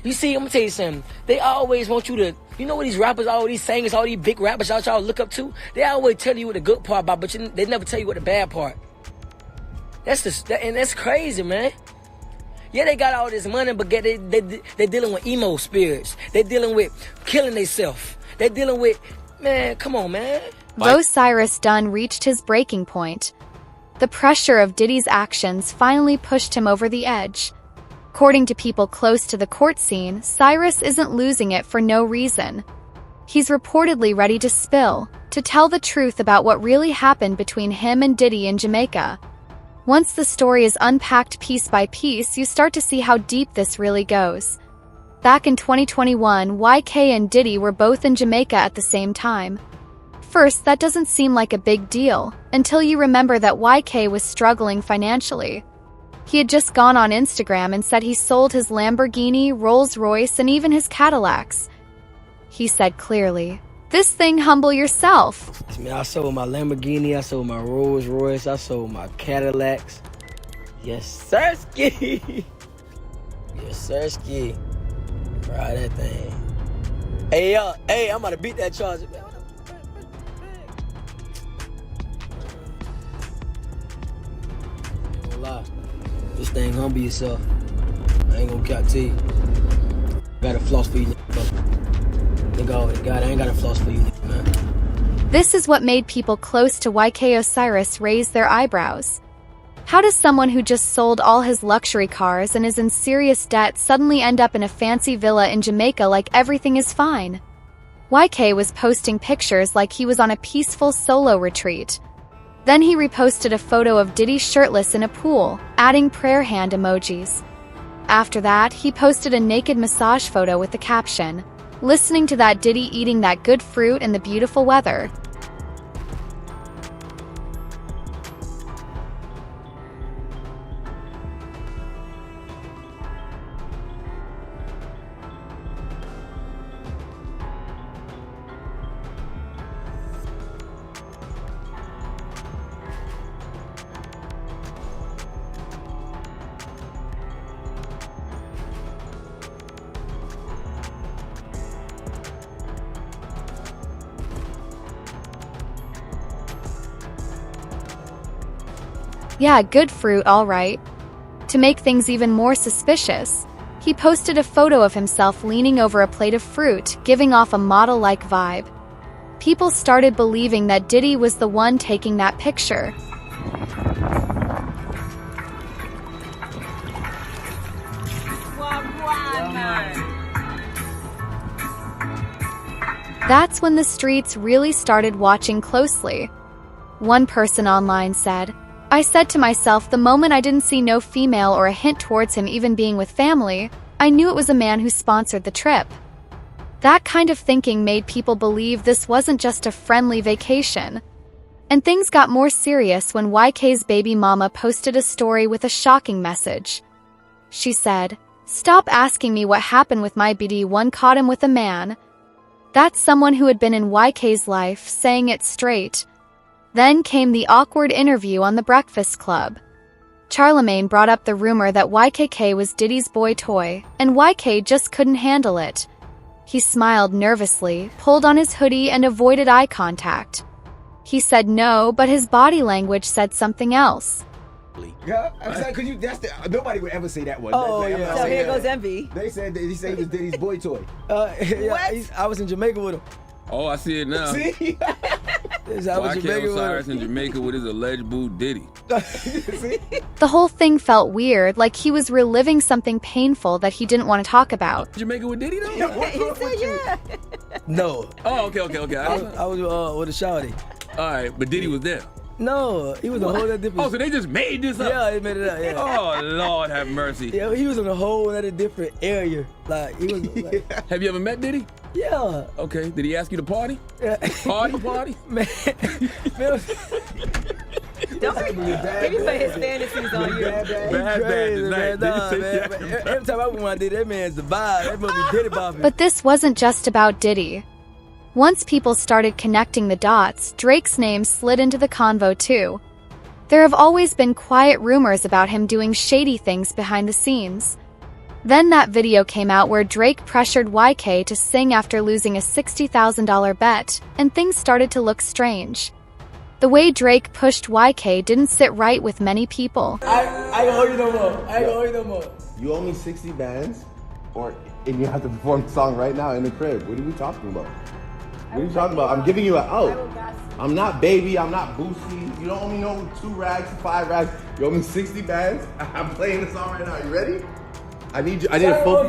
You see, I'm gonna tell you something. They always want you to, you know what these rappers, all these singers, all these big rappers y'all look up to? They always tell you what the good part about, but they never tell you what the bad part. And that's crazy, man. Yeah, they got all this money, but they dealing with emo spirits. They dealing with killing themselves. They dealing with, man, come on, man. Osiris Dunn reached his breaking point. The pressure of Diddy's actions finally pushed him over the edge. According to people close to the court scene, Cyrus isn't losing it for no reason. He's reportedly ready to spill, to tell the truth about what really happened between him and Diddy in Jamaica. Once the story is unpacked piece by piece, you start to see how deep this really goes. Back in 2021, YK and Diddy were both in Jamaica at the same time. First, that doesn't seem like a big deal, until you remember that YK was struggling financially. He had just gone on Instagram and said he sold his Lamborghini, Rolls-Royce, and even his Cadillacs. He said clearly, "This thing humble yourself." I sold my Lamborghini, I sold my Rolls-Royce, I sold my Cadillacs. Yes, sirski. Yes, sirski. Try that thing. Hey, I'm about to beat that charge. Lie. This thing humble yourself. I ain't gonna cap to you. Got a floss for you, nigga. God, I ain't got a floss for you, man. This is what made people close to YK Osiris raise their eyebrows. How does someone who just sold all his luxury cars and is in serious debt suddenly end up in a fancy villa in Jamaica like everything is fine? YK was posting pictures like he was on a peaceful solo retreat. Then he reposted a photo of Diddy shirtless in a pool, adding prayer hand emojis. After that, he posted a naked massage photo with the caption, "Listening to that Diddy eating that good fruit in the beautiful weather." Yeah, good fruit, all right. To make things even more suspicious, he posted a photo of himself leaning over a plate of fruit, giving off a model-like vibe. People started believing that Diddy was the one taking that picture. That's when the streets really started watching closely. One person online said, "I said to myself the moment I didn't see no female or a hint towards him even being with family, I knew it was a man who sponsored the trip." That kind of thinking made people believe this wasn't just a friendly vacation. And things got more serious when YK's baby mama posted a story with a shocking message. She said, "Stop asking me what happened with my BD, one caught him with a man." That's someone who had been in YK's life saying it straight. Then came the awkward interview on The Breakfast Club. Charlemagne brought up the rumor that YKK was Diddy's boy toy, and YK just couldn't handle it. He smiled nervously, pulled on his hoodie, and avoided eye contact. He said no, but his body language said something else. Yeah, because nobody would ever say that one. Oh, yeah. So here goes Envy. They said he said he was Diddy's boy toy. Yeah, I was in Jamaica with him. Oh, I see it now. See? YK Osiris in Jamaica with his alleged boo Diddy. The whole thing felt weird, like he was reliving something painful that he didn't want to talk about. Jamaica with Diddy though? He said yeah. No. Oh, okay. I was with a shawty. All right, but Diddy was there. No, he was a whole other different. Oh, so they just made this up? Yeah, they made it up. Yeah. Oh, Lord have mercy. Yeah, he was in a whole other different area. Like he was. Like, have you ever met Diddy? Yeah. Okay. Did he ask you to party? Yeah. Party? Man. Don't he put his fantasies on you? Bad tonight. Man. Every time I went on Diddy, that man's the vibe. That must be Diddy bopping. But this wasn't just about Diddy. Once people started connecting the dots, Drake's name slid into the convo too. There have always been quiet rumors about him doing shady things behind the scenes. Then that video came out where Drake pressured YK to sing after losing a $60,000 bet, and things started to look strange. The way Drake pushed YK didn't sit right with many people. I ain't gonna hold you no more. I ain't gonna hold you no more. You owe me 60 bands, and you have to perform the song right now in the crib. What are we talking about? What are you talking about? I'm giving you an out. I'm not Baby, I'm not Boosie. You don't owe me no 2 rags, 5 rags. You owe me 60 bands. I'm playing the song right now. You ready? I need a full.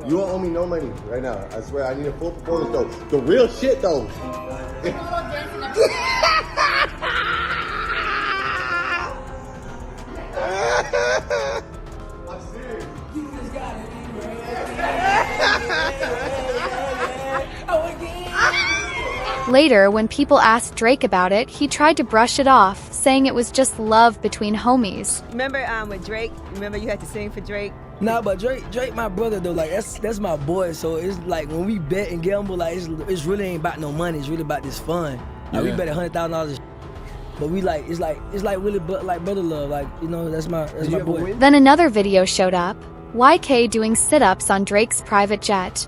You won't owe me no money right now. I swear, I need a full performance though. The real shit though. I'm serious. You just got it. Later, when people asked Drake about it, he tried to brush it off, saying it was just love between homies. Remember with Drake? Remember you had to sing for Drake? Nah, but Drake my brother though. Like that's my boy. So it's like when we bet and gamble, like it's really ain't about no money. It's really about this fun. Like we bet $100,000. But we like it's like really like brother love. Like, you know, that's my boy. Then another video showed up, YK doing sit-ups on Drake's private jet.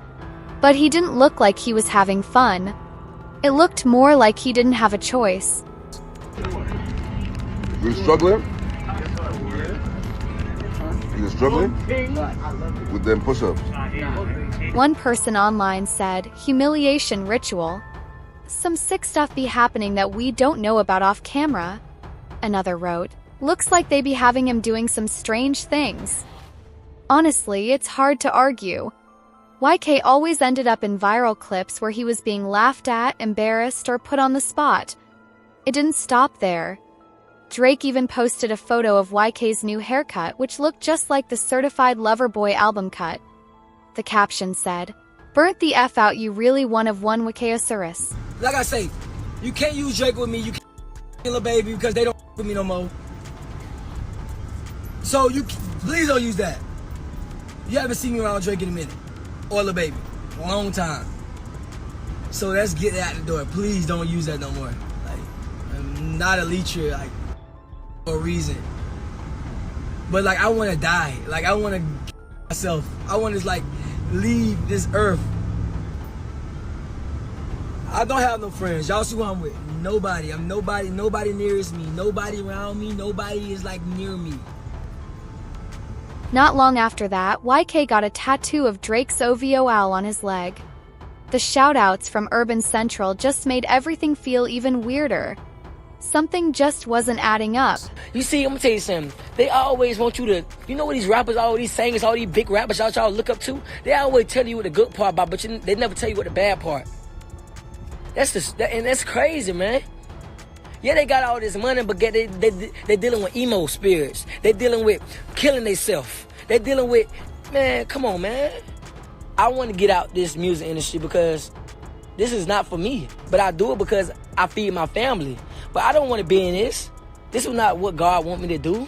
But he didn't look like he was having fun. It looked more like he didn't have a choice. You struggling? You struggling? With them push-ups. One person online said, humiliation ritual. Some sick stuff be happening that we don't know about off camera. Another wrote, looks like they be having him doing some strange things. Honestly, it's hard to argue. YK always ended up in viral clips where he was being laughed at, embarrassed, or put on the spot. It didn't stop there. Drake even posted a photo of YK's new haircut, which looked just like the Certified Lover Boy album cut. The caption said, burnt the F out, you really one of one YK Osiris. Like I say, you can't use Drake with me, you can't Lil Baby because they don't with me no more. So please don't use that. You haven't seen me around Drake in a minute. Or Lil Baby. A long time. So let's get that out the door. Please don't use that no more. Like, I'm not a leecher, like, for a reason. But like, I want to die. Like, I want to myself. I want to like leave this earth. I don't have no friends. Y'all see who I'm with. Nobody. I'm nobody. Nobody nearest me. Nobody around me. Nobody is like near me. Not long after that, YK got a tattoo of Drake's OVO owl on his leg. The shoutouts from Urban Central just made everything feel even weirder. Something just wasn't adding up. You see, I'm gonna tell you something. They always want you to, you know what these rappers, all these singers, all these big rappers y'all look up to? They always tell you what the good part about, but they never tell you what the bad part. And that's crazy, man. Yeah, they got all this money, but they dealing with emo spirits. They dealing with killing themselves. They dealing with, man, come on, man. I want to get out this music industry because this is not for me. But I do it because I feed my family. But I don't want to be in this. This is not what God want me to do.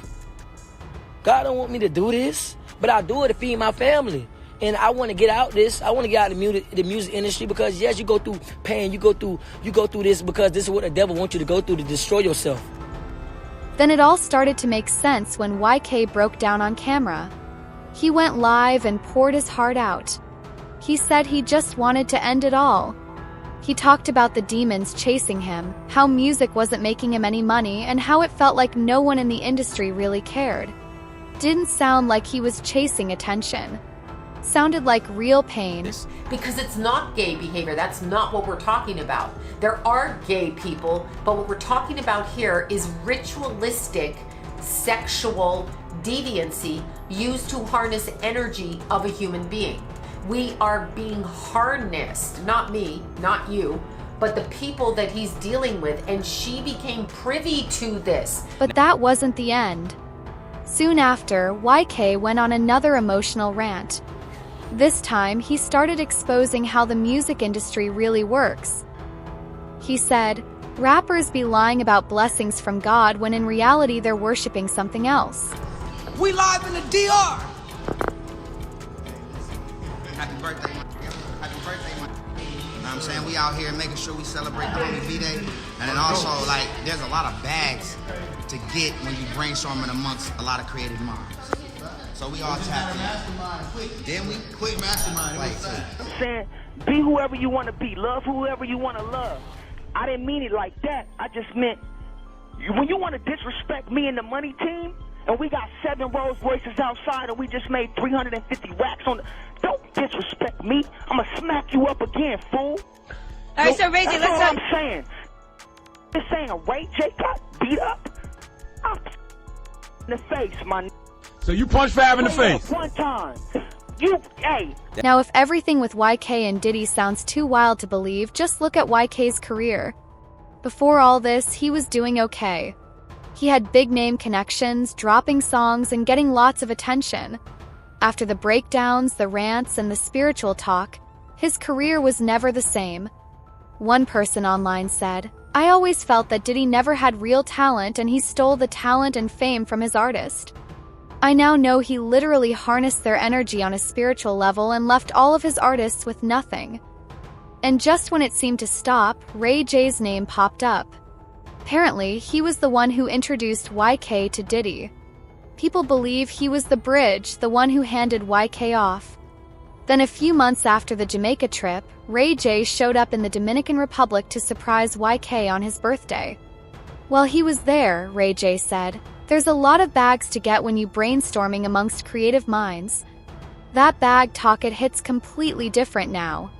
God don't want me to do this. But I do it to feed my family. And I want to get out this. I want to get out of the music industry because yes, you go through pain. You go through this because this is what the devil wants you to go through to destroy yourself. Then it all started to make sense when YK broke down on camera. He went live and poured his heart out. He said he just wanted to end it all. He talked about the demons chasing him, how music wasn't making him any money, and how it felt like no one in the industry really cared. Didn't sound like he was chasing attention. Sounded like real pain. Because it's not gay behavior. That's not what we're talking about. There are gay people, but what we're talking about here is ritualistic sexual deviancy used to harness energy of a human being. We are being harnessed, not me, not you, but the people that he's dealing with, and she became privy to this. But that wasn't the end. Soon after, YK went on another emotional rant. This time, he started exposing how the music industry really works. He said, rappers be lying about blessings from God when in reality they're worshiping something else. We live in the DR! Happy birthday, happy birthday, man. You know what I'm saying? We out here making sure we celebrate the homie V-Day. And then also, like, there's a lot of bags to get when you brainstorming amongst a lot of creative minds. So we all tapped in. Then we quit mastermind. Like, I'm saying, be whoever you want to be. Love whoever you want to love. I didn't mean it like that. I just meant, when you want to disrespect me and the money team, and we got 7 Rolls Royces outside and we just made 350 racks on the... Don't disrespect me. I'm going to smack you up again, fool. All right, so Ray J, that's let's all talk. I'm saying. Just saying Ray J got beat up. In the face, my... So you punched Fab in the face? One time. You, hey. Now, if everything with YK and Diddy sounds too wild to believe, just look at YK's career. Before all this, he was doing okay. He had big-name connections, dropping songs, and getting lots of attention. After the breakdowns, the rants, and the spiritual talk, his career was never the same. One person online said, "I always felt that Diddy never had real talent and he stole the talent and fame from his artist. I now know he literally harnessed their energy on a spiritual level and left all of his artists with nothing." And just when it seemed to stop, Ray J's name popped up. Apparently, he was the one who introduced YK to Diddy. People believe he was the bridge, the one who handed YK off. Then a few months after the Jamaica trip, Ray J showed up in the Dominican Republic to surprise YK on his birthday. While he was there, Ray J said, "There's a lot of bags to get when you brainstorming amongst creative minds. That bag talk, it hits completely different now.